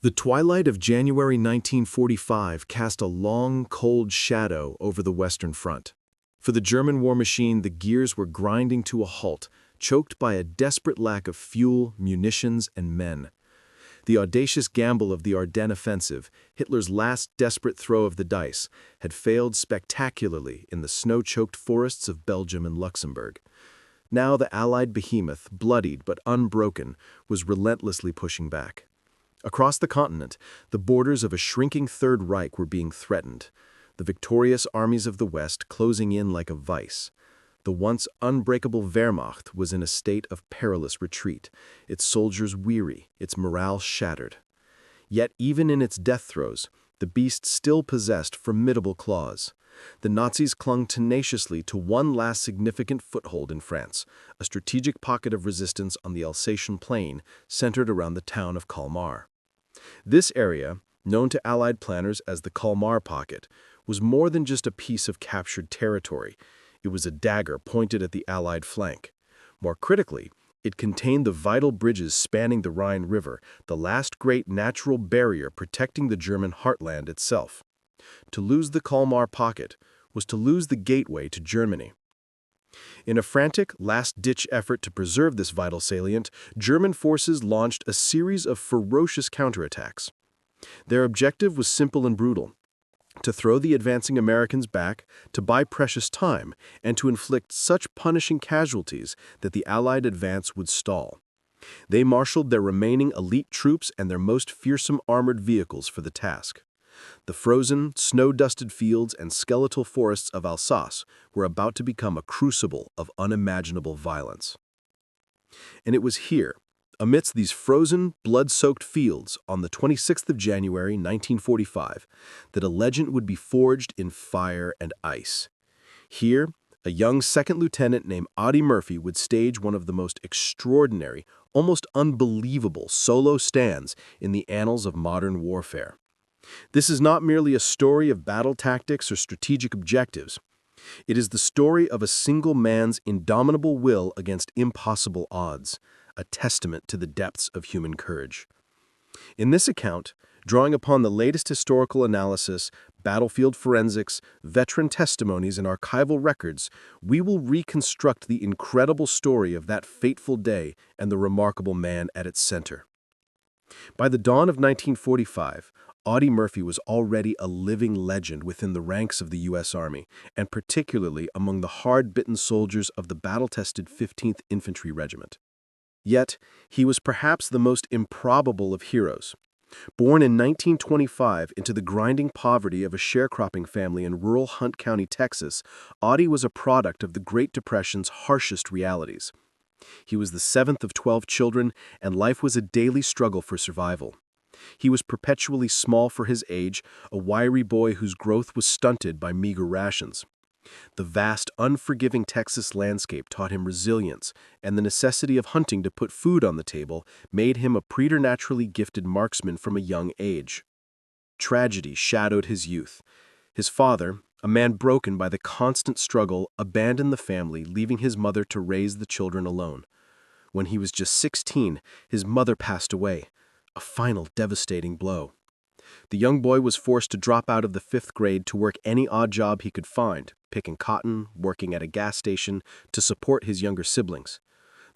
The twilight of January 1945 cast a long, cold shadow over the Western Front. For the German war machine, the gears were grinding to a halt, choked by a desperate lack of fuel, munitions, and men. The audacious gamble of the Ardennes offensive, Hitler's last desperate throw of the dice, had failed spectacularly in the snow-choked forests of Belgium and Luxembourg. Now the Allied behemoth, bloodied but unbroken, was relentlessly pushing back. Across the continent, the borders of a shrinking Third Reich were being threatened, the victorious armies of the West closing in like a vice. The once unbreakable Wehrmacht was in a state of perilous retreat, its soldiers weary, its morale shattered. Yet even in its death throes, the beast still possessed formidable claws. The Nazis clung tenaciously to one last significant foothold in France, a strategic pocket of resistance on the Alsatian plain centered around the town of Colmar. This area, known to Allied planners as the Colmar Pocket, was more than just a piece of captured territory. It was a dagger pointed at the Allied flank. More critically, it contained the vital bridges spanning the Rhine River, the last great natural barrier protecting the German heartland itself. To lose the Colmar Pocket was to lose the gateway to Germany. In a frantic, last-ditch effort to preserve this vital salient, German forces launched a series of ferocious counterattacks. Their objective was simple and brutal: to throw the advancing Americans back, to buy precious time, and to inflict such punishing casualties that the Allied advance would stall. They marshaled their remaining elite troops and their most fearsome armored vehicles for the task. The frozen, snow-dusted fields and skeletal forests of Alsace were about to become a crucible of unimaginable violence. And it was here, amidst these frozen, blood-soaked fields, on the 26th of January 1945, that a legend would be forged in fire and ice. Here, a young second lieutenant named Audie Murphy would stage one of the most extraordinary, almost unbelievable solo stands in the annals of modern warfare. This is not merely a story of battle tactics or strategic objectives. It is the story of a single man's indomitable will against impossible odds, a testament to the depths of human courage. In this account, drawing upon the latest historical analysis, battlefield forensics, veteran testimonies, and archival records, we will reconstruct the incredible story of that fateful day and the remarkable man at its center. By the dawn of 1945, Audie Murphy was already a living legend within the ranks of the U.S. Army, and particularly among the hard-bitten soldiers of the battle-tested 15th Infantry Regiment. Yet, he was perhaps the most improbable of heroes. Born in 1925 into the grinding poverty of a sharecropping family in rural Hunt County, Texas, Audie was a product of the Great Depression's harshest realities. He was the seventh of 12 children, and life was a daily struggle for survival. He was perpetually small for his age, a wiry boy whose growth was stunted by meager rations. The vast, unforgiving Texas landscape taught him resilience, and the necessity of hunting to put food on the table made him a preternaturally gifted marksman from a young age. Tragedy shadowed his youth. His father, a man broken by the constant struggle, abandoned the family, leaving his mother to raise the children alone. When he was just 16, his mother passed away, a final devastating blow. The young boy was forced to drop out of the 5th grade to work any odd job he could find, picking cotton, working at a gas station, to support his younger siblings.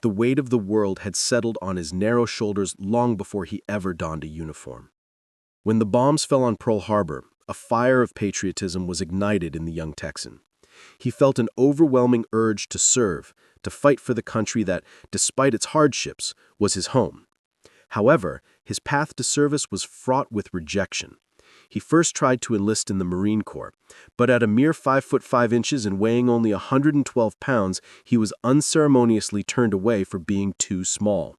The weight of the world had settled on his narrow shoulders long before he ever donned a uniform. When the bombs fell on Pearl Harbor, a fire of patriotism was ignited in the young Texan. He felt an overwhelming urge to serve, to fight for the country that, despite its hardships, was his home. However, his path to service was fraught with rejection. He first tried to enlist in the Marine Corps, but at a mere 5'5" and weighing only 112 pounds, he was unceremoniously turned away for being too small.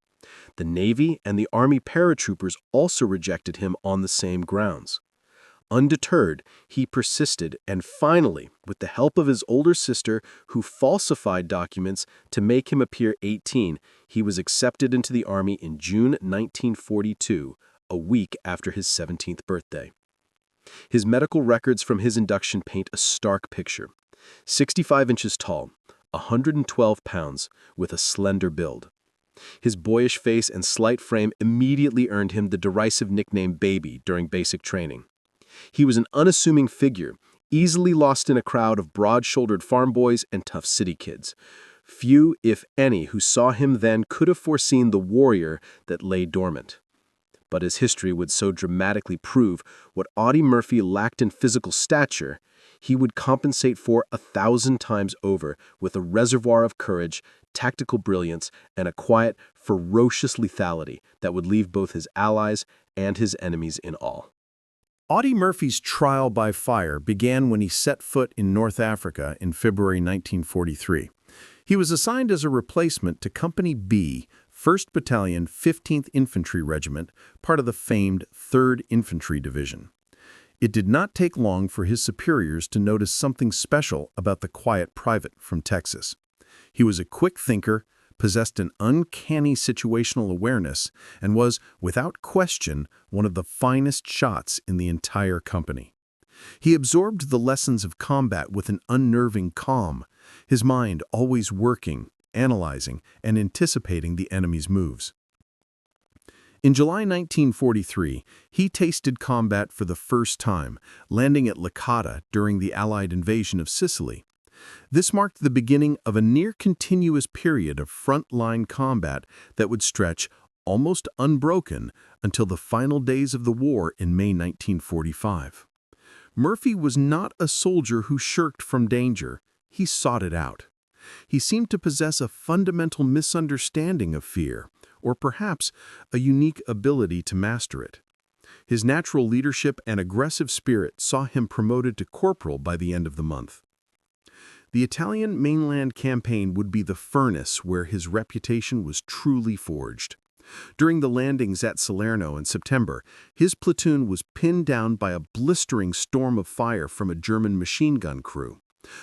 The Navy and the Army paratroopers also rejected him on the same grounds. Undeterred, he persisted, and finally, with the help of his older sister, who falsified documents to make him appear 18, he was accepted into the Army in June 1942, a week after his 17th birthday. His medical records from his induction paint a stark picture. 65 inches tall, 112 pounds, with a slender build. His boyish face and slight frame immediately earned him the derisive nickname Baby during basic training. He was an unassuming figure, easily lost in a crowd of broad-shouldered farm boys and tough city kids. Few, if any, who saw him then could have foreseen the warrior that lay dormant. But as history would so dramatically prove, what Audie Murphy lacked in physical stature, he would compensate for 1,000 times over with a reservoir of courage, tactical brilliance, and a quiet, ferocious lethality that would leave both his allies and his enemies in awe. Audie Murphy's trial by fire began when he set foot in North Africa in February 1943. He was assigned as a replacement to Company B, 1st Battalion, 15th Infantry Regiment, part of the famed 3rd Infantry Division. It did not take long for his superiors to notice something special about the quiet private from Texas. He was a quick thinker, possessed an uncanny situational awareness, and was, without question, one of the finest shots in the entire company. He absorbed the lessons of combat with an unnerving calm, his mind always working, analyzing, and anticipating the enemy's moves. In July 1943, he tasted combat for the first time, landing at Licata during the Allied invasion of Sicily. This marked the beginning of a near-continuous period of front-line combat that would stretch, almost unbroken, until the final days of the war in May 1945. Murphy was not a soldier who shirked from danger. He sought it out. He seemed to possess a fundamental misunderstanding of fear, or perhaps a unique ability to master it. His natural leadership and aggressive spirit saw him promoted to corporal by the end of the month. The Italian mainland campaign would be the furnace where his reputation was truly forged. During the landings at Salerno in September, his platoon was pinned down by a blistering storm of fire from a German machine gun crew.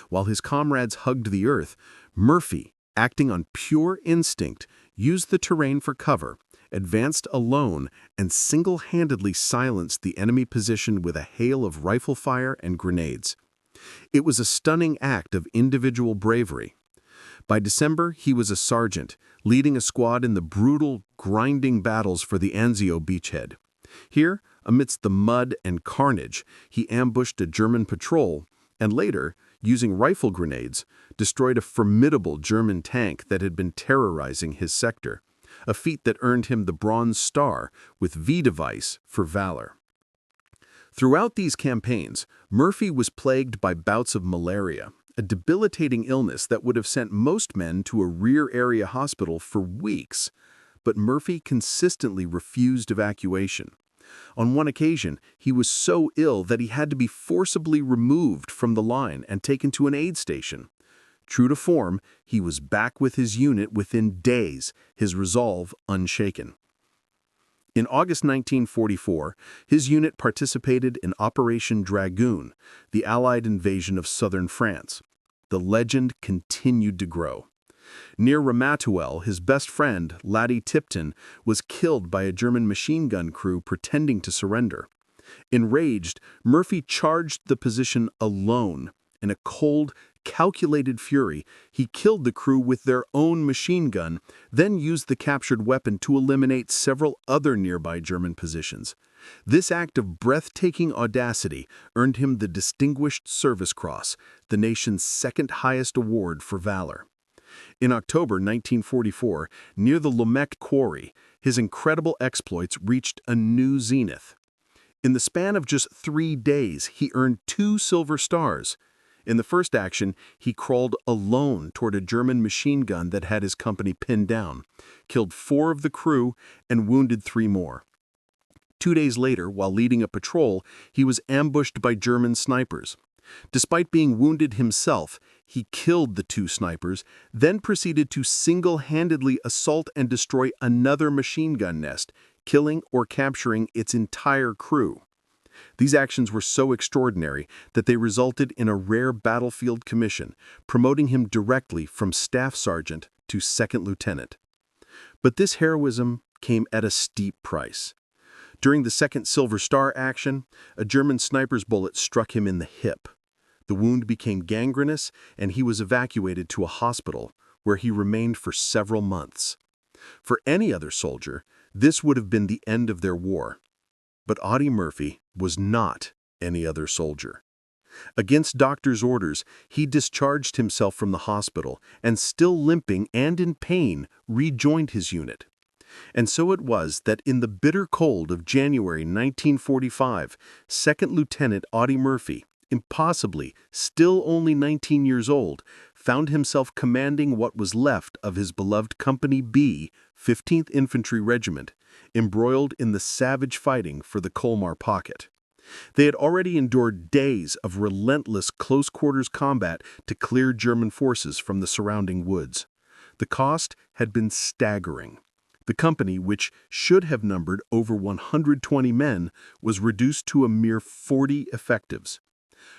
While his comrades hugged the earth, Murphy, acting on pure instinct, used the terrain for cover, advanced alone, and single-handedly silenced the enemy position with a hail of rifle fire and grenades. It was a stunning act of individual bravery. By December, he was a sergeant, leading a squad in the brutal, grinding battles for the Anzio beachhead. Here, amidst the mud and carnage, he ambushed a German patrol, and later, using rifle grenades, destroyed a formidable German tank that had been terrorizing his sector, a feat that earned him the Bronze Star with V device for valor. Throughout these campaigns, Murphy was plagued by bouts of malaria, a debilitating illness that would have sent most men to a rear-area hospital for weeks. But Murphy consistently refused evacuation. On one occasion, he was so ill that he had to be forcibly removed from the line and taken to an aid station. True to form, he was back with his unit within days, his resolve unshaken. In August 1944, his unit participated in Operation Dragoon, the Allied invasion of southern France. The legend continued to grow. Near Ramatuelle, his best friend, Laddie Tipton, was killed by a German machine gun crew pretending to surrender. Enraged, Murphy charged the position alone. In a cold, calculated fury, he killed the crew with their own machine gun, then used the captured weapon to eliminate several other nearby German positions. This act of breathtaking audacity earned him the Distinguished Service Cross, the nation's second highest award for valor. In October 1944, near the Lumec quarry, his incredible exploits reached a new zenith. In the span of just 3 days, he earned 2 Silver Stars. In the first action, he crawled alone toward a German machine gun that had his company pinned down, killed 4 of the crew, and wounded 3 more. 2 days later, while leading a patrol, he was ambushed by German snipers. Despite being wounded himself, he killed the 2 snipers, then proceeded to single-handedly assault and destroy another machine gun nest, killing or capturing its entire crew. These actions were so extraordinary that they resulted in a rare battlefield commission, promoting him directly from staff sergeant to second lieutenant. But this heroism came at a steep price. During the second Silver Star action, a German sniper's bullet struck him in the hip. The wound became gangrenous, and he was evacuated to a hospital, where he remained for several months. For any other soldier, this would have been the end of their war. But Audie Murphy was not any other soldier. Against doctor's orders, he discharged himself from the hospital and, still limping and in pain, rejoined his unit. And so it was that in the bitter cold of January 1945, Second Lieutenant Audie Murphy, impossibly still only 19 years old, found himself commanding what was left of his beloved Company B, 15th Infantry Regiment, embroiled in the savage fighting for the Colmar Pocket. They had already endured days of relentless close-quarters combat to clear German forces from the surrounding woods. The cost had been staggering. The company, which should have numbered over 120 men, was reduced to a mere 40 effectives.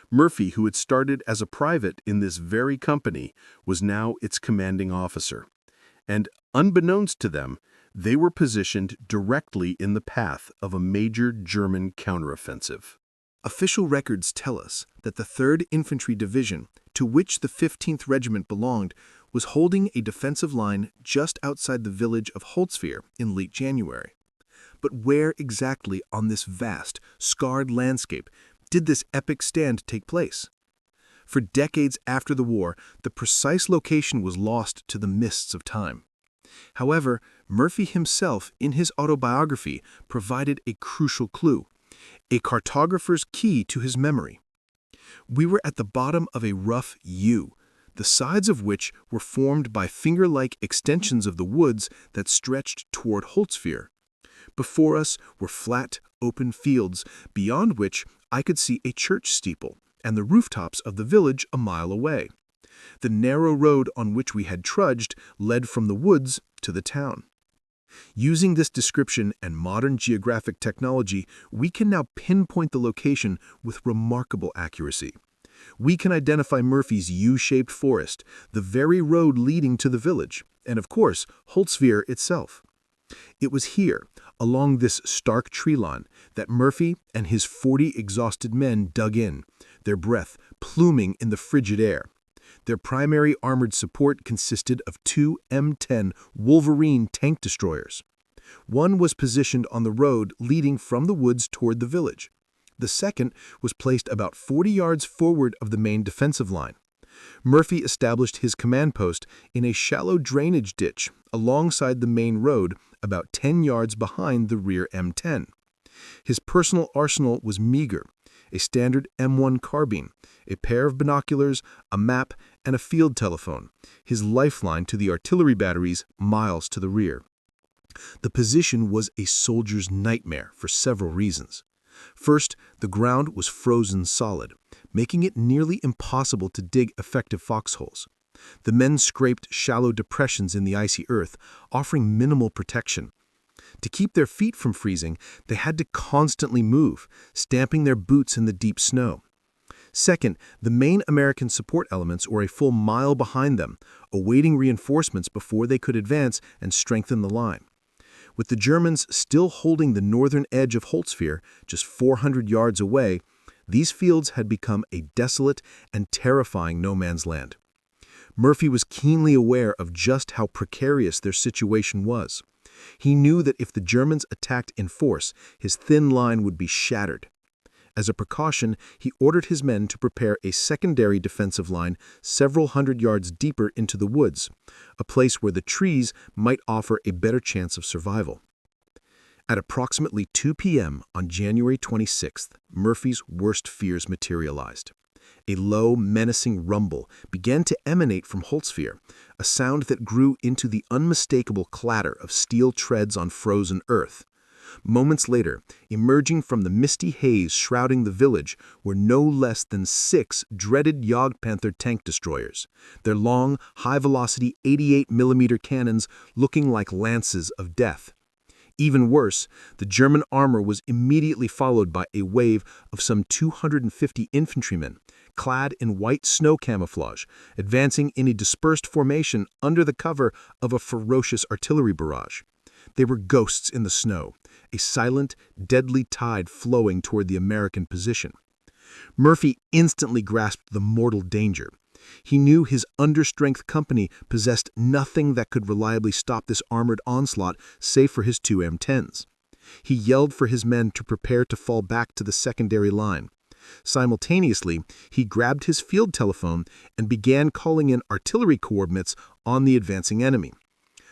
Murphy, who had started as a private in this very company, was now its commanding officer. And, unbeknownst to them, they were positioned directly in the path of a major German counteroffensive. Official records tell us that the 3rd Infantry Division, to which the 15th Regiment belonged, was holding a defensive line just outside the village of Holtzwihr in late January. But where exactly on this vast, scarred landscape did this epic stand take place? For decades after the war, the precise location was lost to the mists of time. However, Murphy himself, in his autobiography, provided a crucial clue, a cartographer's key to his memory. We were at the bottom of a rough U, the sides of which were formed by finger-like extensions of the woods that stretched toward Holtzwihr. Before us were flat, open fields, beyond which I could see a church steeple and the rooftops of the village a mile away. The narrow road on which we had trudged led from the woods to the town. Using this description and modern geographic technology, we can now pinpoint the location with remarkable accuracy. We can identify Murphy's U-shaped forest, the very road leading to the village, and of course, Holtzwihr itself. It was here, along this stark tree line, that Murphy and his 40 exhausted men dug in, their breath pluming in the frigid air. Their primary armored support consisted of 2 M10 Wolverine tank destroyers. One was positioned on the road leading from the woods toward the village. The second was placed about 40 yards forward of the main defensive line. Murphy established his command post in a shallow drainage ditch alongside the main road about 10 yards behind the rear M10. His personal arsenal was meager: a standard M1 carbine, a pair of binoculars, a map, and a field telephone, his lifeline to the artillery batteries miles to the rear. The position was a soldier's nightmare for several reasons. First, the ground was frozen solid, making it nearly impossible to dig effective foxholes. The men scraped shallow depressions in the icy earth, offering minimal protection. To keep their feet from freezing, they had to constantly move, stamping their boots in the deep snow. Second, the main American support elements were a full mile behind them, awaiting reinforcements before they could advance and strengthen the line. With the Germans still holding the northern edge of Holtzwihr, just 400 yards away, these fields had become a desolate and terrifying no-man's land. Murphy was keenly aware of just how precarious their situation was. He knew that if the Germans attacked in force, his thin line would be shattered. As a precaution, he ordered his men to prepare a secondary defensive line several hundred yards deeper into the woods, a place where the trees might offer a better chance of survival. At approximately 2 p.m. on January 26th, Murphy's worst fears materialized. A low, menacing rumble began to emanate from Holtzwihr, a sound that grew into the unmistakable clatter of steel treads on frozen earth. Moments later, emerging from the misty haze shrouding the village were no less than 6 dreaded Jagdpanther tank destroyers, their long, high-velocity 88mm cannons looking like lances of death. Even worse, the German armor was immediately followed by a wave of some 250 infantrymen, clad in white snow camouflage, advancing in a dispersed formation under the cover of a ferocious artillery barrage. They were ghosts in the snow, a silent, deadly tide flowing toward the American position. Murphy instantly grasped the mortal danger. He knew his understrength company possessed nothing that could reliably stop this armored onslaught save for his 2 M10s. He yelled for his men to prepare to fall back to the secondary line. Simultaneously, he grabbed his field telephone and began calling in artillery coordinates on the advancing enemy.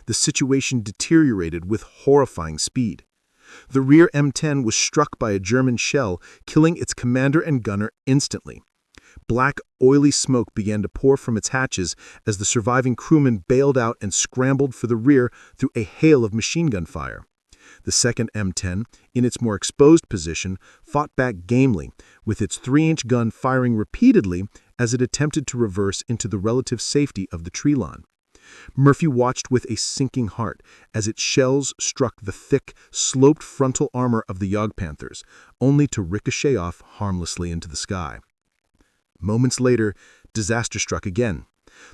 The situation deteriorated with horrifying speed. The rear M10 was struck by a German shell, killing its commander and gunner instantly. Black, oily smoke began to pour from its hatches as the surviving crewmen bailed out and scrambled for the rear through a hail of machine gun fire. The second M10, in its more exposed position, fought back gamely, with its 3-inch gun firing repeatedly as it attempted to reverse into the relative safety of the tree line. Murphy watched with a sinking heart as its shells struck the thick, sloped frontal armor of the Jagdpanthers, only to ricochet off harmlessly into the sky. Moments later, disaster struck again.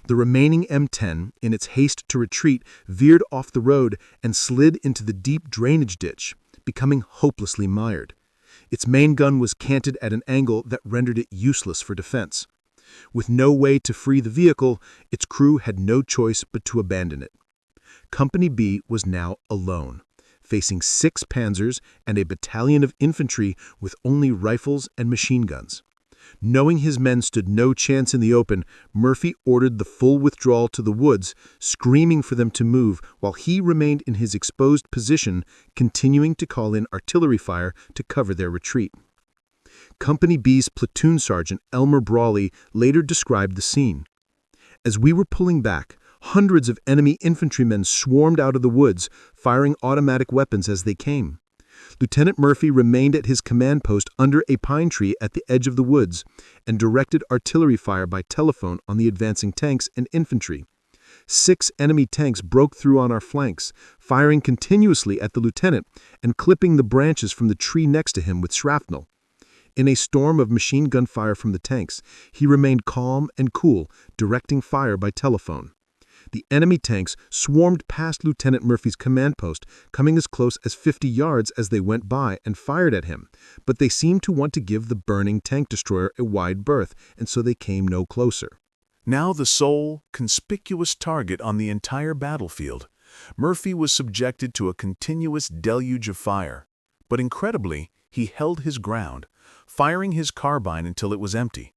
The remaining M10, in its haste to retreat, veered off the road and slid into the deep drainage ditch, becoming hopelessly mired. Its main gun was canted at an angle that rendered it useless for defense. With no way to free the vehicle, its crew had no choice but to abandon it. Company B was now alone, facing 6 panzers and a battalion of infantry with only rifles and machine guns. Knowing his men stood no chance in the open, Murphy ordered the full withdrawal to the woods, screaming for them to move while he remained in his exposed position, continuing to call in artillery fire to cover their retreat. Company B's platoon sergeant Elmer Brawley later described the scene. As we were pulling back, hundreds of enemy infantrymen swarmed out of the woods, firing automatic weapons as they came. Lieutenant Murphy remained at his command post under a pine tree at the edge of the woods and directed artillery fire by telephone on the advancing tanks and infantry. 6 enemy tanks broke through on our flanks, firing continuously at the lieutenant and clipping the branches from the tree next to him with shrapnel. In a storm of machine gun fire from the tanks, he remained calm and cool, directing fire by telephone. The enemy tanks swarmed past Lieutenant Murphy's command post, coming as close as 50 yards as they went by and fired at him, but they seemed to want to give the burning tank destroyer a wide berth, and so they came no closer. Now the sole, conspicuous target on the entire battlefield, Murphy was subjected to a continuous deluge of fire. But incredibly, he held his ground, firing his carbine until it was empty.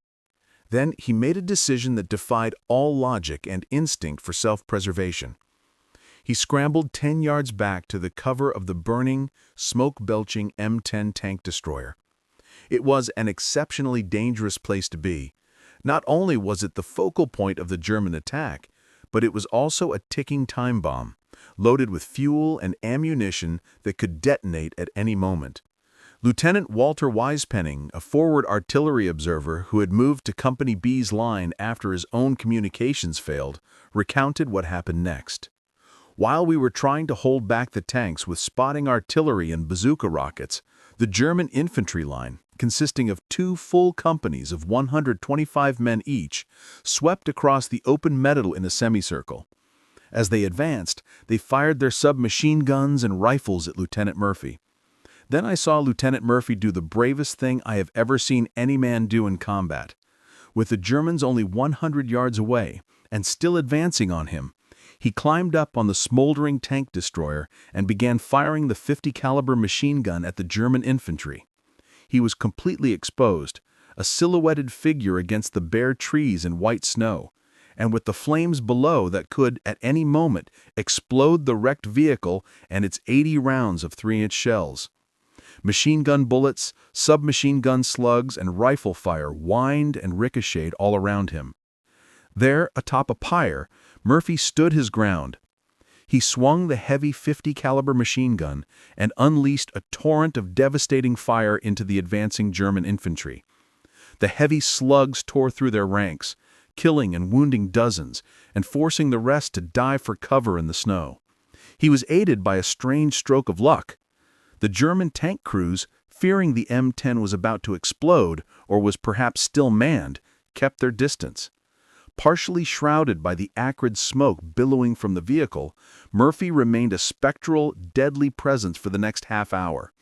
Then he made a decision that defied all logic and instinct for self-preservation. He scrambled 10 yards back to the cover of the burning, smoke-belching M10 tank destroyer. It was an exceptionally dangerous place to be. Not only was it the focal point of the German attack, but it was also a ticking time bomb, loaded with fuel and ammunition that could detonate at any moment. Lieutenant Walter Weispenning, a forward artillery observer who had moved to Company B's line after his own communications failed, recounted what happened next. While we were trying to hold back the tanks with spotting artillery and bazooka rockets, the German infantry line, consisting of 2 full companies of 125 men each, swept across the open meadow in a semicircle. As they advanced, they fired their submachine guns and rifles at Lieutenant Murphy. Then I saw Lieutenant Murphy do the bravest thing I have ever seen any man do in combat. With the Germans only 100 yards away and still advancing on him, he climbed up on the smoldering tank destroyer and began firing the 50 caliber machine gun at the German infantry. He was completely exposed, a silhouetted figure against the bare trees and white snow, and with the flames below that could, at any moment, explode the wrecked vehicle and its 80 rounds of 3-inch shells. Machine gun bullets, submachine gun slugs, and rifle fire whined and ricocheted all around him. There, atop a pyre, Murphy stood his ground. He swung the heavy 50 caliber machine gun and unleashed a torrent of devastating fire into the advancing German infantry. The heavy slugs tore through their ranks, killing and wounding dozens, and forcing the rest to dive for cover in the snow. He was aided by a strange stroke of luck. The German tank crews, fearing the M10 was about to explode or was perhaps still manned, kept their distance. Partially shrouded by the acrid smoke billowing from the vehicle, Murphy remained a spectral, deadly presence for the next half hour.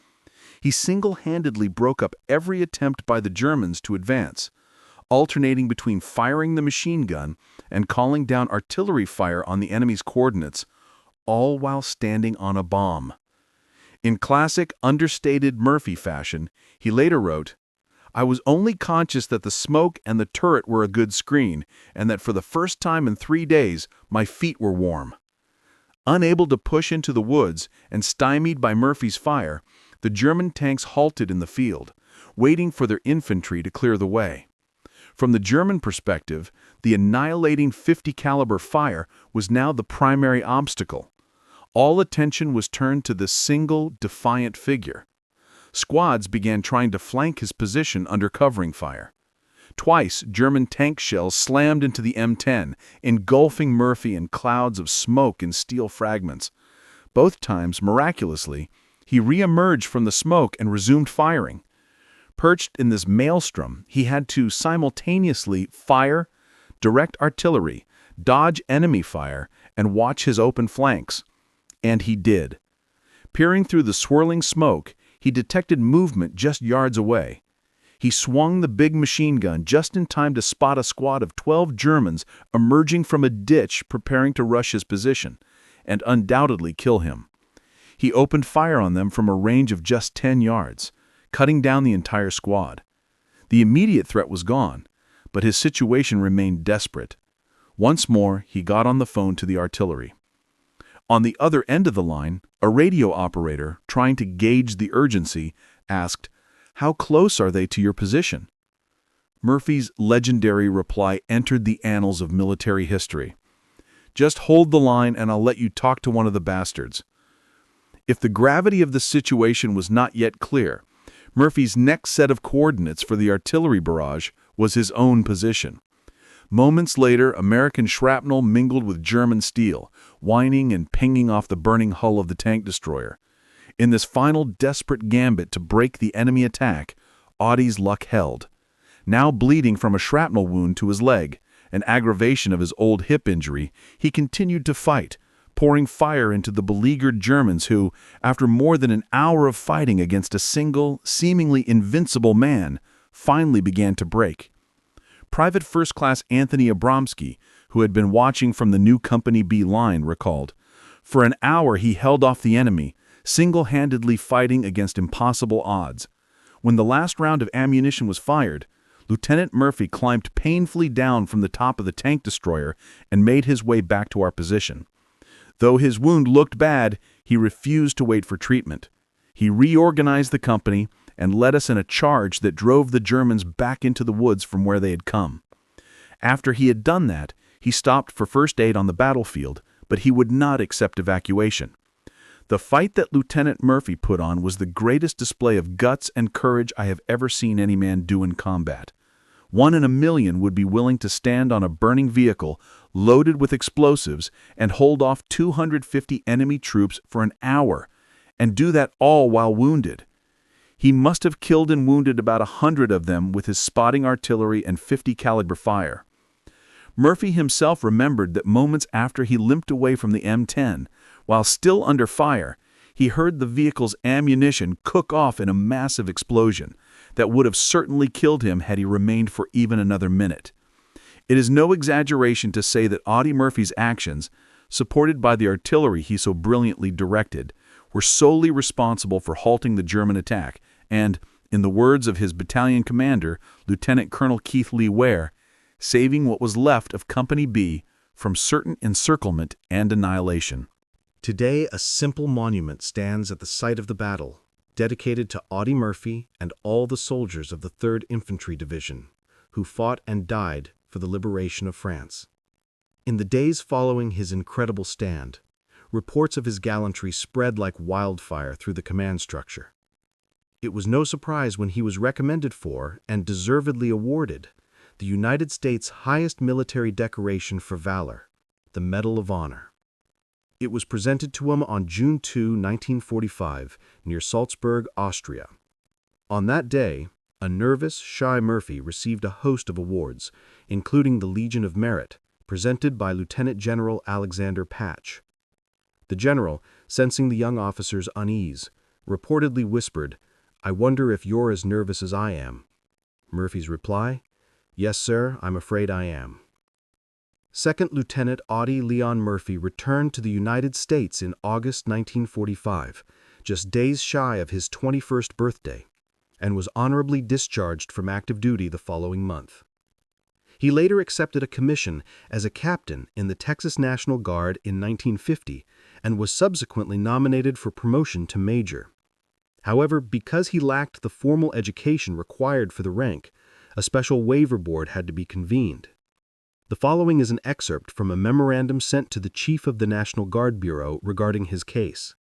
He single-handedly broke up every attempt by the Germans to advance. alternating between firing the machine gun and calling down artillery fire on the enemy's coordinates, all while standing on a bomb. In classic, understated Murphy fashion, he later wrote, "I was only conscious that the smoke and the turret were a good screen, and that for the first time in 3 days, my feet were warm." Unable to push into the woods and stymied by Murphy's fire, the German tanks halted in the field, waiting for their infantry to clear the way. From the German perspective, the annihilating 50 caliber fire was now the primary obstacle. All attention was turned to this single, defiant figure. Squads began trying to flank his position under covering fire. Twice, German tank shells slammed into the M10, engulfing Murphy in clouds of smoke and steel fragments. Both times, miraculously, he re-emerged from the smoke and resumed firing. Perched in this maelstrom, he had to simultaneously fire, direct artillery, dodge enemy fire, and watch his open flanks. And he did. Peering through the swirling smoke, he detected movement just yards away. He swung the big machine gun just in time to spot a squad of 12 Germans emerging from a ditch preparing to rush his position, and undoubtedly kill him. He opened fire on them from a range of just 10 yards, cutting down the entire squad. The immediate threat was gone, but his situation remained desperate. Once more, he got on the phone to the artillery. On the other end of the line, a radio operator, trying to gauge the urgency, asked, "How close are they to your position?" Murphy's legendary reply entered the annals of military history. "Just hold the line and I'll let you talk to one of the bastards." If the gravity of the situation was not yet clear, Murphy's next set of coordinates for the artillery barrage was his own position. Moments later, American shrapnel mingled with German steel, whining and pinging off the burning hull of the tank destroyer. In this final desperate gambit to break the enemy attack, Audie's luck held. Now bleeding from a shrapnel wound to his leg, an aggravation of his old hip injury, he continued to fight, pouring fire into the beleaguered Germans who, after more than an hour of fighting against a single, seemingly invincible man, finally began to break. Private First Class Anthony Abramsky, who had been watching from the new Company B line, recalled, "For an hour he held off the enemy, single-handedly fighting against impossible odds. When the last round of ammunition was fired, Lieutenant Murphy climbed painfully down from the top of the tank destroyer and made his way back to our position. Though his wound looked bad, he refused to wait for treatment. He reorganized the company and led us in a charge that drove the Germans back into the woods from where they had come. After he had done that, he stopped for first aid on the battlefield, but he would not accept evacuation. The fight that Lieutenant Murphy put on was the greatest display of guts and courage I have ever seen any man do in combat. 1 in a million would be willing to stand on a burning vehicle loaded with explosives and hold off 250 enemy troops for an hour, and do that all while wounded. He must have killed and wounded about 100 of them with his spotting artillery and 50 caliber fire. Murphy himself remembered that moments after he limped away from the M10, while still under fire, he heard the vehicle's ammunition cook off in a massive explosion that would have certainly killed him had he remained for even another minute. It is no exaggeration to say that Audie Murphy's actions, supported by the artillery he so brilliantly directed, were solely responsible for halting the German attack and, in the words of his battalion commander, Lieutenant Colonel Keith Lee Ware, saving what was left of Company B from certain encirclement and annihilation. Today, a simple monument stands at the site of the battle, dedicated to Audie Murphy and all the soldiers of the 3rd Infantry Division, who fought and died for the liberation of France. In the days following his incredible stand, reports of his gallantry spread like wildfire through the command structure. It was no surprise when he was recommended for, and deservedly awarded, the United States' highest military decoration for valor, the Medal of Honor. It was presented to him on June 2, 1945, near Salzburg, Austria. On that day, a nervous, shy Murphy received a host of awards, including the Legion of Merit, presented by Lieutenant General Alexander Patch. The general, sensing the young officer's unease, reportedly whispered, "I wonder if you're as nervous as I am." Murphy's reply, Yes, sir, I'm afraid I am. Second Lieutenant Audie Murphy returned to the United States in August 1945, just days shy of his 21st birthday, and was honorably discharged from active duty the following month. He later accepted a commission as a captain in the Texas National Guard in 1950 and was subsequently nominated for promotion to major. However, because he lacked the formal education required for the rank, a special waiver board had to be convened. The following is an excerpt from a memorandum sent to the Chief of the National Guard Bureau regarding his case.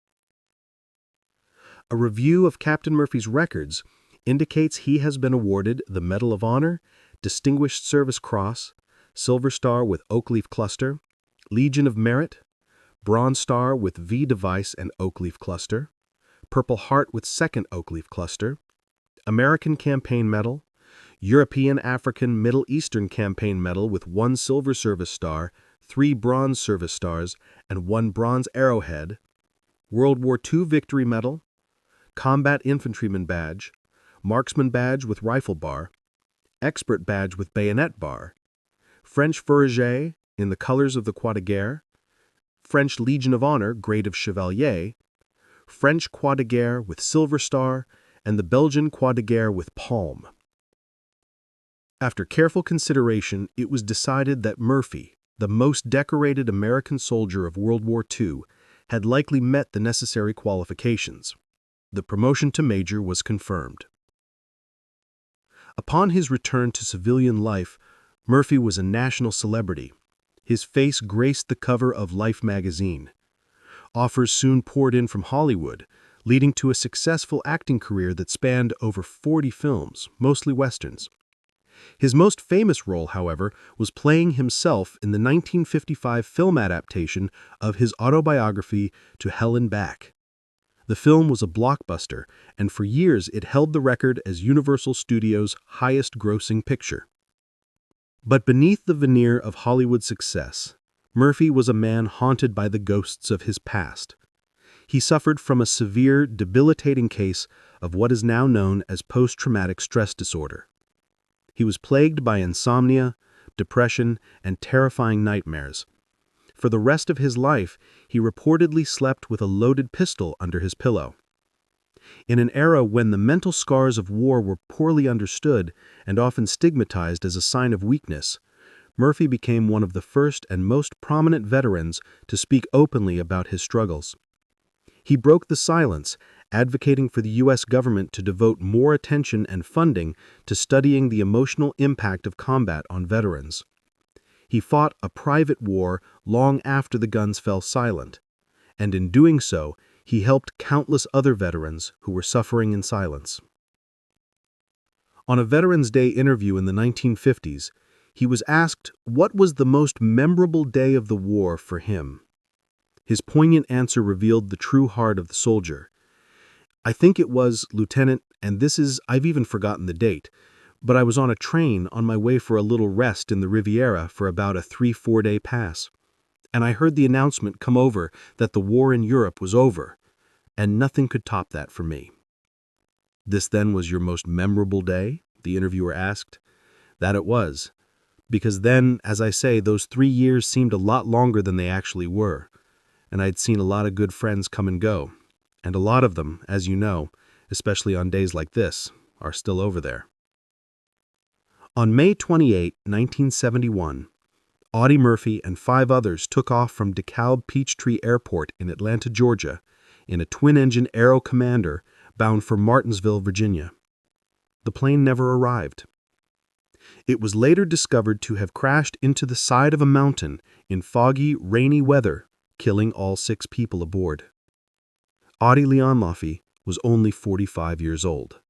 A review of Captain Murphy's records indicates he has been awarded the Medal of Honor, Distinguished Service Cross, Silver Star with Oak Leaf Cluster, Legion of Merit, Bronze Star with V Device and Oak Leaf Cluster, Purple Heart with Second Oak Leaf Cluster, American Campaign Medal, European African Middle Eastern Campaign Medal with 1 Silver Service Star, 3 Bronze Service Stars, and 1 Bronze Arrowhead, World War II Victory Medal, Combat Infantryman Badge, Marksman Badge with Rifle Bar, Expert Badge with Bayonet Bar, French Fourragère in the colors of the Croix de Guerre, French Legion of Honor Grade of Chevalier, French Croix de Guerre with Silver Star, and the Belgian Croix de Guerre with Palm. After careful consideration, it was decided that Murphy, the most decorated American soldier of World War II, had likely met the necessary qualifications. The promotion to major was confirmed. Upon his return to civilian life, Murphy was a national celebrity. His face graced the cover of Life magazine. Offers soon poured in from Hollywood, leading to a successful acting career that spanned over 40 films, mostly westerns. His most famous role, however, was playing himself in the 1955 film adaptation of his autobiography To Hell and Back. The film was a blockbuster, and for years it held the record as Universal Studios' highest-grossing picture. But beneath the veneer of Hollywood success, Murphy was a man haunted by the ghosts of his past. He suffered from a severe, debilitating case of what is now known as post-traumatic stress disorder. He was plagued by insomnia, depression, and terrifying nightmares. For the rest of his life, he reportedly slept with a loaded pistol under his pillow. In an era when the mental scars of war were poorly understood and often stigmatized as a sign of weakness, Murphy became one of the first and most prominent veterans to speak openly about his struggles. He broke the silence, advocating for the U.S. government to devote more attention and funding to studying the emotional impact of combat on veterans. He fought a private war long after the guns fell silent, and in doing so, he helped countless other veterans who were suffering in silence. On a Veterans Day interview in the 1950s, he was asked what was the most memorable day of the war for him. His poignant answer revealed the true heart of the soldier. "I think it was, Lieutenant, and I've even forgotten the date, but I was on a train on my way for a little rest in the Riviera for about a 3-4 day pass, and I heard the announcement come over that the war in Europe was over, and nothing could top that for me." "This then was your most memorable day?" the interviewer asked. "That it was, because then, as I say, those 3 years seemed a lot longer than they actually were, and I'd seen a lot of good friends come and go, and a lot of them, as you know, especially on days like this, are still over there." On May 28, 1971, Audie Murphy and 5 others took off from DeKalb Peachtree Airport in Atlanta, Georgia, in a twin-engine Aero Commander bound for Martinsville, Virginia. The plane never arrived. It was later discovered to have crashed into the side of a mountain in foggy, rainy weather, killing all 6 people aboard. Audie Murphy was only 45 years old.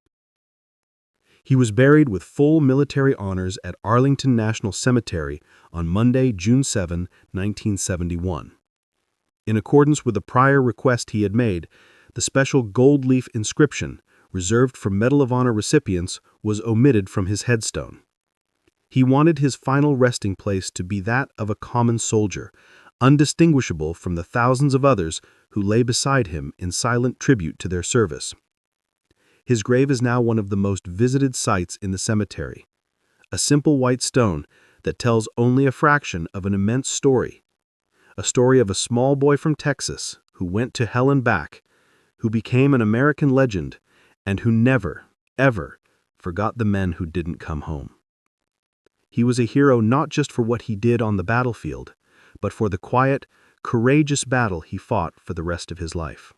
He was buried with full military honors at Arlington National Cemetery on Monday, June 7, 1971. In accordance with a prior request he had made, the special gold leaf inscription, reserved for Medal of Honor recipients, was omitted from his headstone. He wanted his final resting place to be that of a common soldier, undistinguishable from the thousands of others who lay beside him in silent tribute to their service. His grave is now one of the most visited sites in the cemetery. a simple white stone that tells only a fraction of an immense story. A story of a small boy from Texas who went to hell and back, who became an American legend, and who never, ever forgot the men who didn't come home. He was a hero not just for what he did on the battlefield, but for the quiet, courageous battle he fought for the rest of his life.